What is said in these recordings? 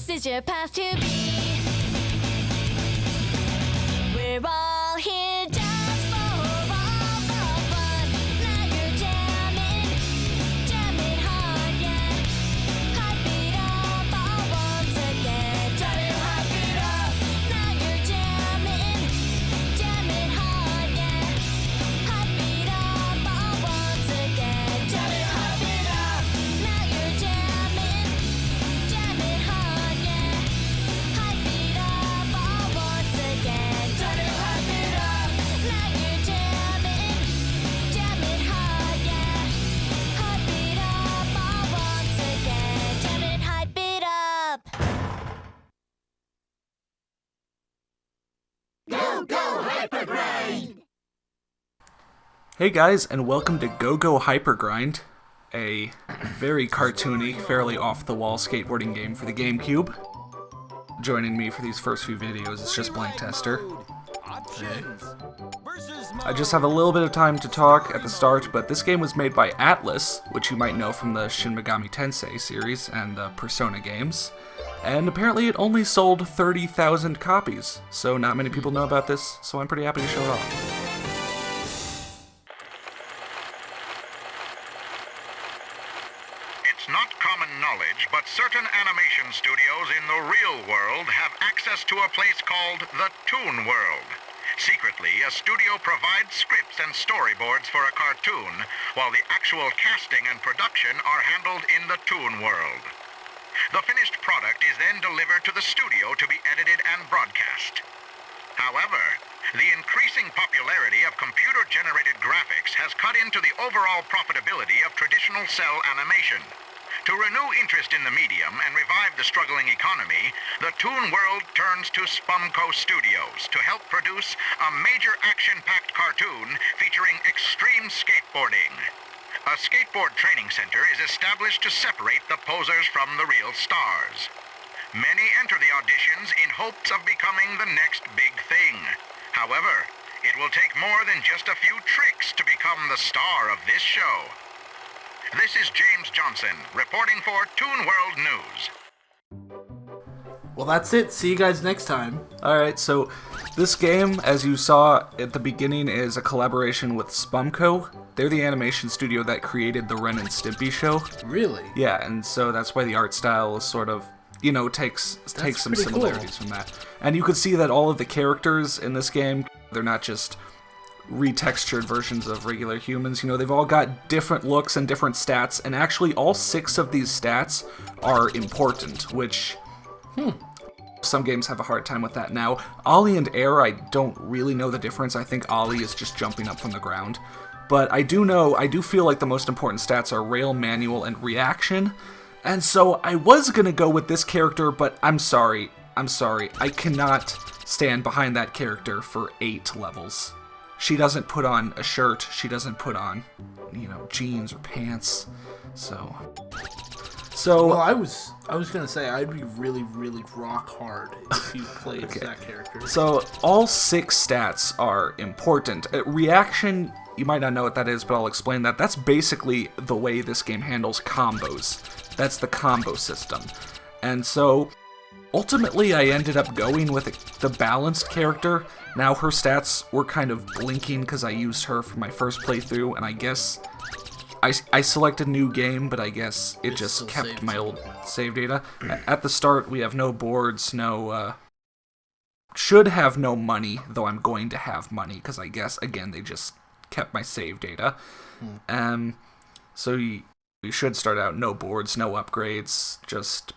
Is your path to be. We're all here just for fun. Now you're jamming hard, yeah. Hype it up all once again. Try to hype it up. Now you're jamming hard, yeah. Hype it up all once again. Try to hype it up. Now you're jamming hard, yeah. Hype it up all once again. Try to hype it up. Now you're jamming hard, yeah. Hype it up all once again. Jam it, hype it up. Go, go, Hypergrind! Hey guys, and welcome to Go Hypergrind, a very cartoony, fairly off-the-wall skateboarding game for the GameCube. Joining me for these first few videos is just Blank Tester. I just have a little bit of time to talk at the start, but this game was made by Atlus, which you might know from the Shin Megami Tensei series and the Persona games. And apparently it only sold 30,000 copies, so not many people know about this, so I'm pretty happy to show it off. It's not common knowledge, but certain animation studios in the real world have access to a place called the Toon World. Secretly, a studio provides scripts and storyboards for a cartoon, while the actual casting and production are handled in the Toon World. The finished product is then delivered to the studio to be edited and broadcast. However, the increasing popularity of computer-generated graphics has cut into the overall profitability of traditional cell animation. To renew interest in the medium and revive the struggling economy, the Toon World turns to SPUMCO Studios to help produce a major action-packed cartoon featuring extreme skateboarding. A skateboard training center is established to separate the posers from the real stars. Many enter the auditions in hopes of becoming the next big thing. However, it will take more than just a few tricks to become the star of this show. This is James Johnson, reporting for Toon World News. Well, that's it. See you guys next time. Alright, so this game, as you saw at the beginning, is a collaboration with SPUMCO. They're the animation studio that created the Ren and Stimpy show. Really? Yeah, and so that's why the art style is sort of, you know, takes some similarities from that. And you could see that all of the characters in this game, they're not just retextured versions of regular humans. You know, they've all got different looks and different stats, and actually all 6 of these stats are important, which some games have a hard time with that now. Ollie and Air, I don't really know the difference. I think Ollie is just jumping up from the ground. But I do feel like the most important stats are rail, manual, and reaction. And so I was gonna go with this character, but I'm sorry. I cannot stand behind that character for 8 levels. She doesn't put on a shirt, she doesn't put on, you know, jeans or pants, so... Well, I was gonna say, I'd be really, really rock hard if you played as that character. So, all 6 stats are important. Reaction, you might not know what that is, but I'll explain that. That's basically the way this game handles combos. That's the combo system. And so, ultimately I ended up going with the balanced character. Now her stats were kind of blinking because I used her for my first playthrough, and I guess I selected new game, but I guess it just kept my old save data. At the start, we have no boards, should have no money, though I'm going to have money, because I guess, again, they just kept my save data. So you should start out no boards, no upgrades, just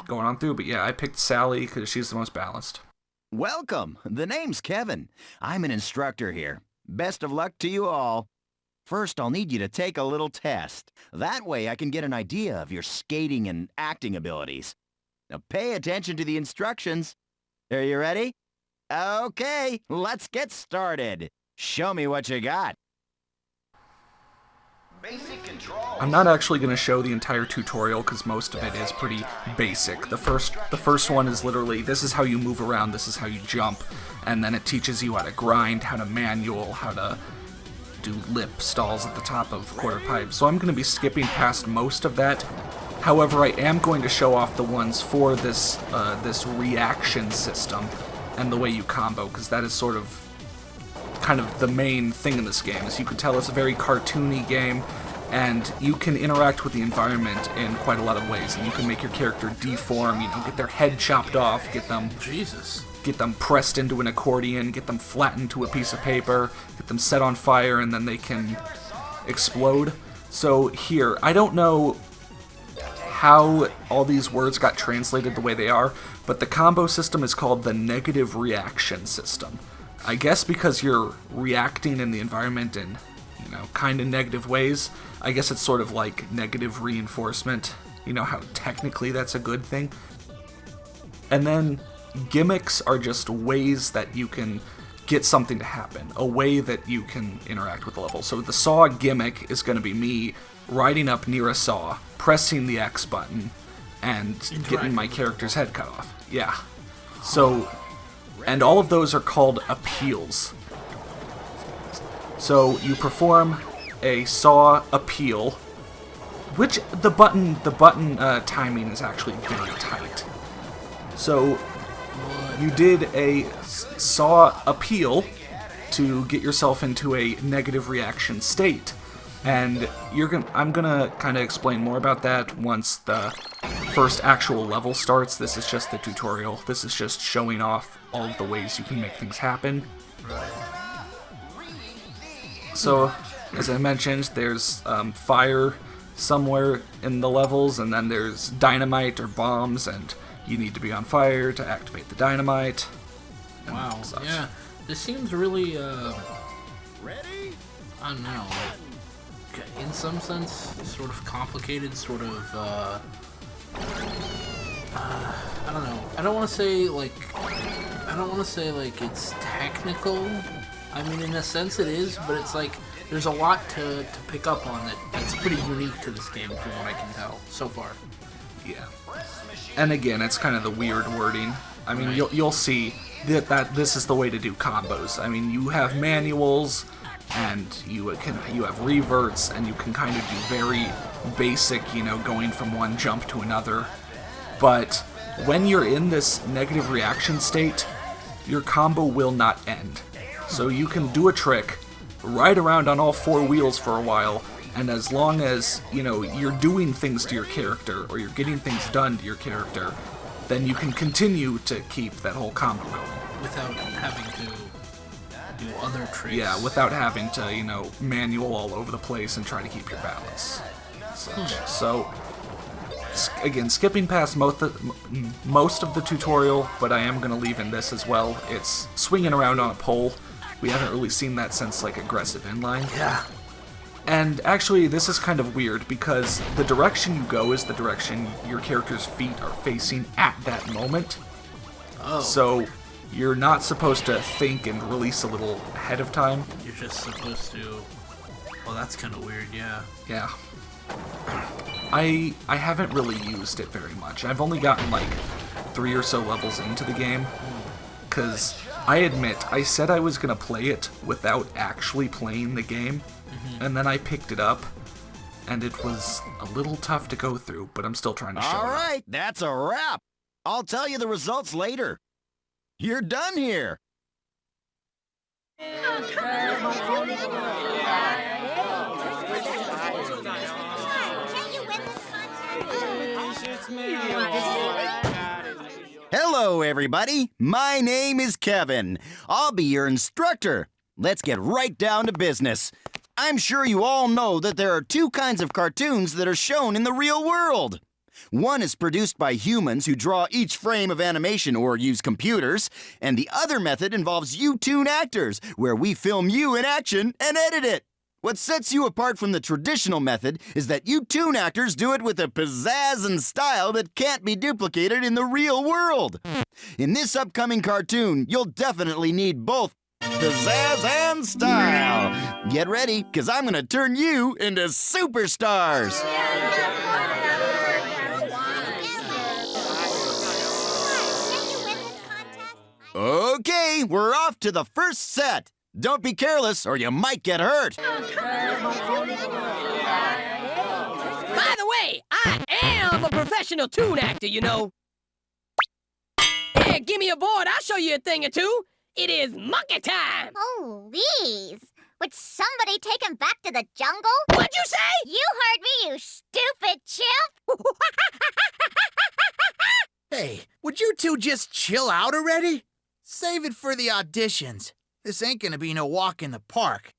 going on through. But yeah, I picked Sally because she's the most balanced. Welcome. The name's Kevin. I'm an instructor here. Best of luck to you all. First, I'll need you to take a little test. That way I can get an idea of your skating and acting abilities. Now pay attention to the instructions. Are you ready? Okay, let's get started. Show me what you got. Basic control. I'm not actually going to show the entire tutorial because most of it is pretty basic. The first one is literally, this is how you move around, this is how you jump, and then it teaches you how to grind, how to manual, how to do lip stalls at the top of quarter pipe. So I'm going to be skipping past most of that. However, I am going to show off the ones for this this reaction system and the way you combo, because that is sort of kind of the main thing in this game. As you can tell, it's a very cartoony game, and you can interact with the environment in quite a lot of ways. And you can make your character deform, get their head chopped off, get them pressed into an accordion, get them flattened to a piece of paper, get them set on fire, and then they can explode. So here, I don't know how all these words got translated the way they are, but the combo system is called the negative reaction system. I guess because you're reacting in the environment in, kind of negative ways. I guess it's sort of like negative reinforcement. You know how technically that's a good thing. And then gimmicks are just ways that you can get something to happen, a way that you can interact with the level. So the saw gimmick is going to be me riding up near a saw, pressing the X button, and getting my character's head cut off. Yeah. So, and all of those are called appeals. So you perform a saw appeal, which the button timing is actually very tight. So you did a saw appeal to get yourself into a negative reaction state, and I'm gonna kind of explain more about that once the first actual level starts. This is just the tutorial. This is just showing off all of the ways you can make things happen. So, as I mentioned, there's fire somewhere in the levels, and then there's dynamite or bombs, and you need to be on fire to activate the dynamite. Wow. Yeah, this seems really, Ready? I don't know, like, in some sense, sort of complicated, sort of, I don't know. I don't want to say like it's technical. I mean, in a sense it is, but it's like there's a lot to pick up on that's pretty unique to this game from what I can tell so far. Yeah. And again, it's kind of the weird wording. I mean, you'll see that this is the way to do combos. I mean, you have manuals, and you have reverts, and you can kind of do very basic, going from one jump to another. But when you're in this negative reaction state, your combo will not end. So you can do a trick, ride around on all four wheels for a while, and as long as, you're doing things to your character, or you're getting things done to your character, then you can continue to keep that whole combo going. Without having to do other tricks. Yeah, without having to, manual all over the place and try to keep your balance. So, again, skipping past most of the tutorial, but I am going to leave in this as well. It's swinging around on a pole. We haven't really seen that since, aggressive inline. Yeah. And actually, this is kind of weird, because the direction you go is the direction your character's feet are facing at that moment. Oh. So, you're not supposed to think and release a little ahead of time. You're just supposed to... Well, that's kind of weird, yeah. Yeah. I haven't really used it very much. I've only gotten 3 or so levels into the game, because I admit, I said I was going to play it without actually playing the game, and then I picked it up, and it was a little tough to go through, but I'm still trying to show it. All right, that's a wrap. I'll tell you the results later. You're done here. Hello, everybody. My name is Kevin. I'll be your instructor. Let's get right down to business. I'm sure you all know that there are two kinds of cartoons that are shown in the real world. One is produced by humans who draw each frame of animation or use computers, and the other method involves you Toon actors, where we film you in action and edit it. What sets you apart from the traditional method is that you Toon actors do it with a pizzazz and style that can't be duplicated in the real world. In this upcoming cartoon, you'll definitely need both pizzazz and style. Get ready, because I'm going to turn you into superstars. Okay, we're off to the first set. Don't be careless or you might get hurt. By the way, I am a professional Toon actor, you know. Yeah, give me a board, I'll show you a thing or two. It is monkey time. Oh, Louise. Would somebody take him back to the jungle? What'd you say? You heard me, you stupid chimp. Hey, would you two just chill out already? Save it for the auditions. This ain't gonna be no walk in the park.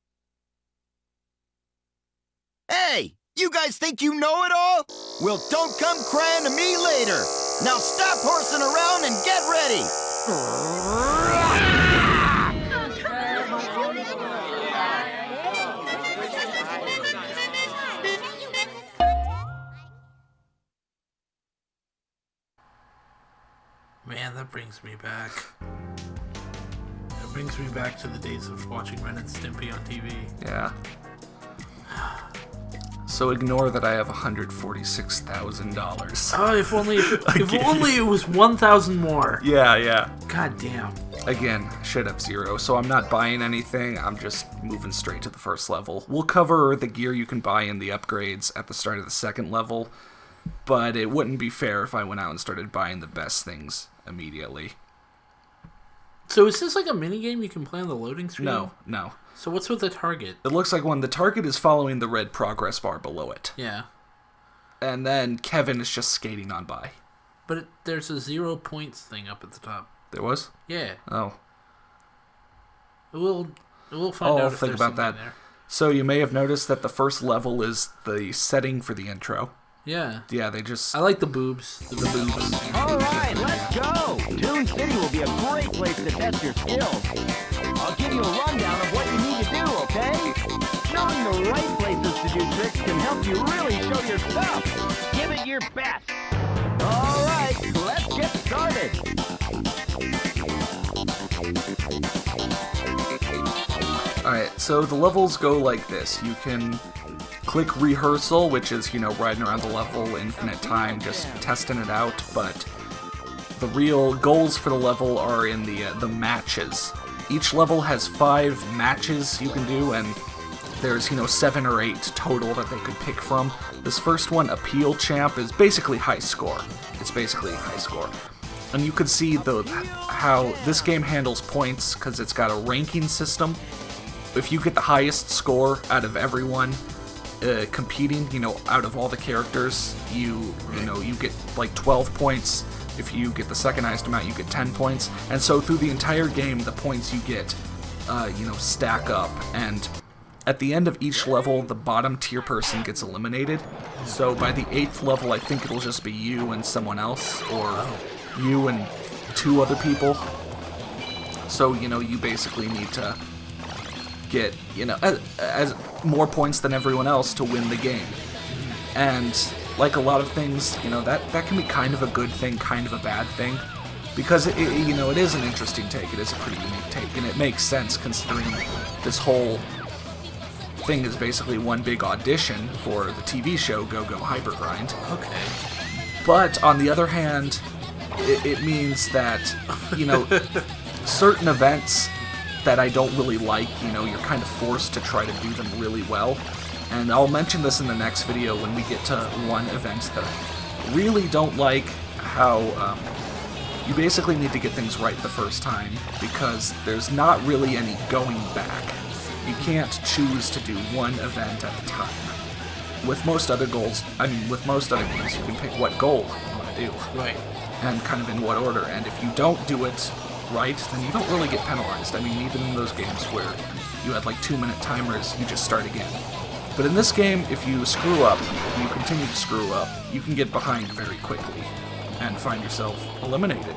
Hey, you guys think you know it all? Well, don't come crying to me later. Now stop horsing around and get ready. Man, that brings me back. It brings me back to the days of watching Ren and Stimpy on TV. Yeah. So ignore that I have $146,000. Oh, if only it was 1,000 more. Yeah. God damn. Again, I should have 0, so I'm not buying anything. I'm just moving straight to the first level. We'll cover the gear you can buy in the upgrades at the start of the second level, but it wouldn't be fair if I went out and started buying the best things immediately. So is this like a minigame you can play on the loading screen? No. So what's with the target? It looks like the target is following the red progress bar below it. Yeah. And then Kevin is just skating on by. But there's a 0 points thing up at the top. There was? Yeah. Oh. We'll find out I'll if think there's about that. something there. So you may have noticed that the first level is the setting for the intro. Yeah. Yeah, they just... I like the boobs. The boobs. All right, let's go. Toon City will be a great place to test your skills. I'll give you a rundown of what you need to do, okay? Knowing the right places to do tricks can help you really show your stuff. Give it your best. All right, let's get started. Alright, so the levels go like this. You can click rehearsal, which is, riding around the level infinite time, just testing it out, but the real goals for the level are in the matches. Each level has 5 matches you can do, and there's, 7 or 8 total that they could pick from. This first one, Appeal Champ, is basically high score. It's basically high score. And you can see how this game handles points, because it's got a ranking system. If you get the highest score out of everyone competing, out of all the characters, you get like 12 points. If you get the second highest amount, you get 10 points. And so through the entire game, the points you get, stack up. And at the end of each level, the bottom tier person gets eliminated. So by the 8th level, I think it'll just be you and someone else, or you and 2 other people. So, you basically need to get, as more points than everyone else to win the game. And like a lot of things, that can be kind of a good thing, kind of a bad thing, because it is an interesting take. It is a pretty unique take, and it makes sense considering this whole thing is basically one big audition for the TV show Go Hypergrind. Okay. But on the other hand, it means that certain events that I don't really like, you're kind of forced to try to do them really well. And I'll mention this in the next video when we get to one event that I really don't like, how you basically need to get things right the first time, because there's not really any going back. You can't choose to do one event at a time. With most other games, you can pick what goal you want to do. Right. And kind of in what order. And if you don't do it right, then you don't really get penalized. I mean, even in those games where you had like 2-minute timers, you just start again. But in this game, if you screw up, and you continue to screw up, you can get behind very quickly and find yourself eliminated.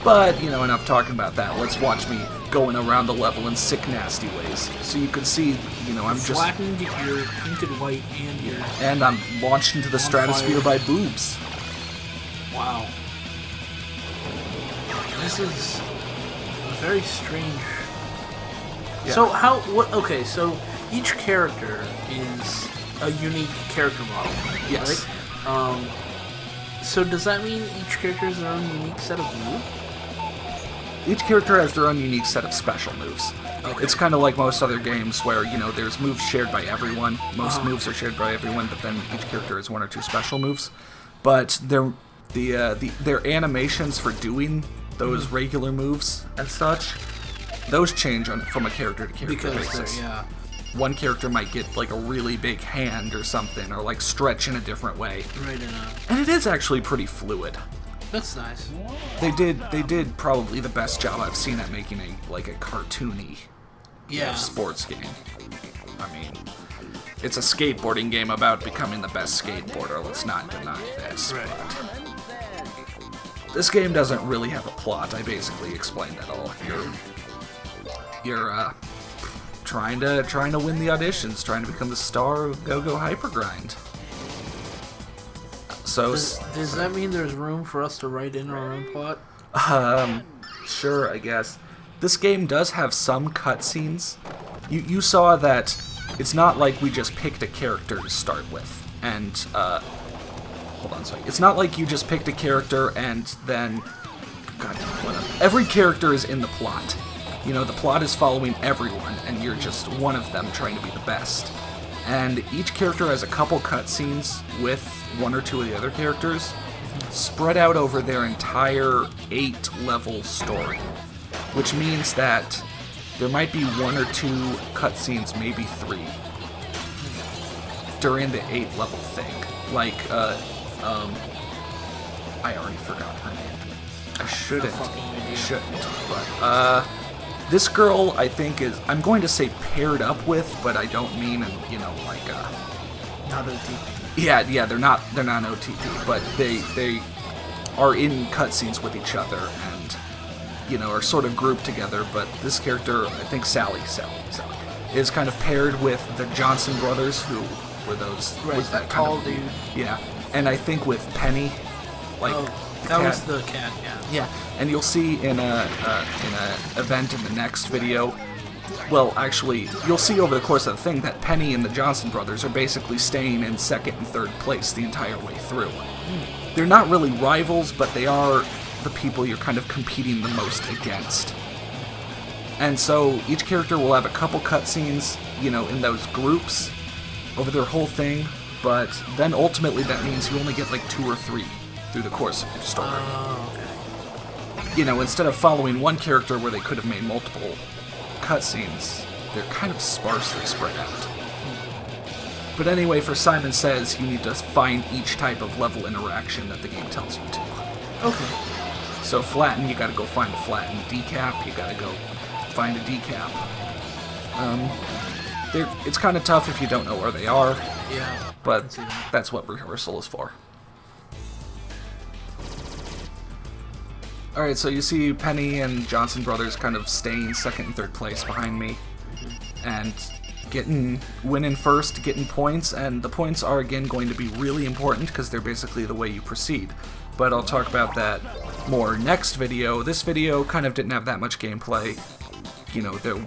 But, you know, enough talking about that. Let's watch me going around the level in sick, nasty ways. So you can see, you know, I'm just... Flattened, you're painted white, and you're... And I'm launched into the stratosphere by boobs. Wow. This is a very strange... Yeah. So how... Okay, so each character is a unique character model, Yes. right? So does that mean each character has their own unique set of moves? Each character has their own unique set of special moves. Okay. It's kind of like most other games where, you know, there's moves shared by everyone. Most moves are shared by everyone, but then each character has 1 or 2 special moves. But their animations for doing those regular moves and such, those change from a character to character basis. Yeah. One character might get like a really big hand or something, or like stretch in a different way. Right, And it is actually pretty fluid. that's nice. They did probably the best job I've seen at making a cartoony Yeah. sports game. I mean, it's a skateboarding game about becoming the best skateboarder. Let's not deny this. Right. But this game doesn't really have a plot. I basically explained that all. You're trying to win the auditions, trying to become the star of Go-Go Hypergrind. So Does that mean there's room for us to write in our own plot? Sure, I guess. This game does have some cutscenes. You saw that it's not like we just picked a character to start with, and hold on a second. It's not like you just picked a character and then, God, whatever. Every character is in the plot. You know, the plot is following everyone, and you're just one of them trying to be the best. And each character has a couple cutscenes with 1 or 2 of the other characters spread out over their entire 8-level story, which means that there might be 1 or 2 cutscenes, maybe 3, during the 8-level thing. Like, I already forgot her name. I shouldn't, but, this girl, I think, I'm going to say paired up with, but I don't mean, you know, like, Not OTP. yeah, they're not OTP, but they are in cutscenes with each other and, you know, are sort of grouped together. But this character, I think Sally, is kind of paired with the Johnson brothers, who were those. Right, was that tall dude. Yeah, and I think with Penny, like that was the cat. Yeah. yeah, and you'll see in a event in the next video. Well, actually, you'll see over the course of the thing that Penny and the Johnson brothers are basically staying in 2nd and 3rd place the entire way through. They're not really rivals, but they are the people you're kind of competing the most against. And so each character will have a couple cutscenes, you know, in those groups over their whole thing, but then ultimately that means you only get like 2 or 3 through the course of your story. Oh, okay. You know, instead of following one character where they could have made multiple cutscenes, they're kind of sparsely spread out. But anyway, for Simon Says, you need to find each type of level interaction that the game tells you to. Okay. So flatten, you gotta go find a flatten. Decap, you gotta go find a decap. It's kind of tough if you don't know where they are, Yeah. I can but see that. that's what rehearsal is for. Alright, so you see Penny and Johnson brothers kind of staying 2nd and 3rd place behind me, and winning first, getting points, and the points are again going to be really important because they're basically the way you proceed. But I'll talk about that more next video. This video kind of didn't have that much gameplay, you know, the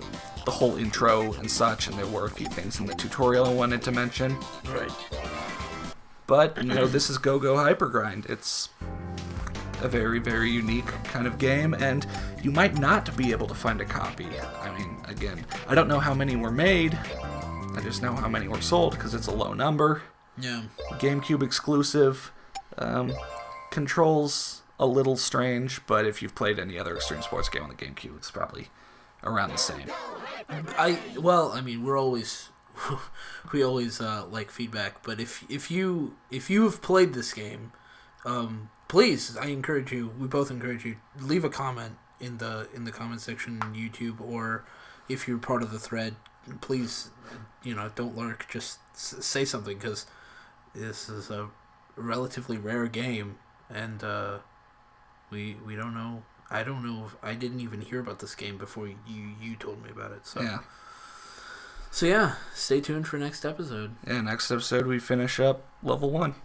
whole intro and such, and there were a few things in the tutorial I wanted to mention. Right. But, you know, this is Go-Go Hypergrind. It's a very, very unique kind of game, and you might not be able to find a copy. I mean, again, I don't know how many were made, I just know how many were sold, because it's a low number. Yeah. GameCube exclusive. Controls a little strange, but if you've played any other extreme sports game on the GameCube, it's probably around the same. Well, I mean, we always like feedback, but if you have played this game, please, we both encourage you, leave a comment in the comment section on YouTube, or if you're part of the thread, please, don't lurk. Just say something, because this is a relatively rare game, and we don't know. I don't know. I didn't even hear about this game before you told me about it. So Yeah. So yeah, stay tuned for next episode. Yeah, next episode we finish up level 1.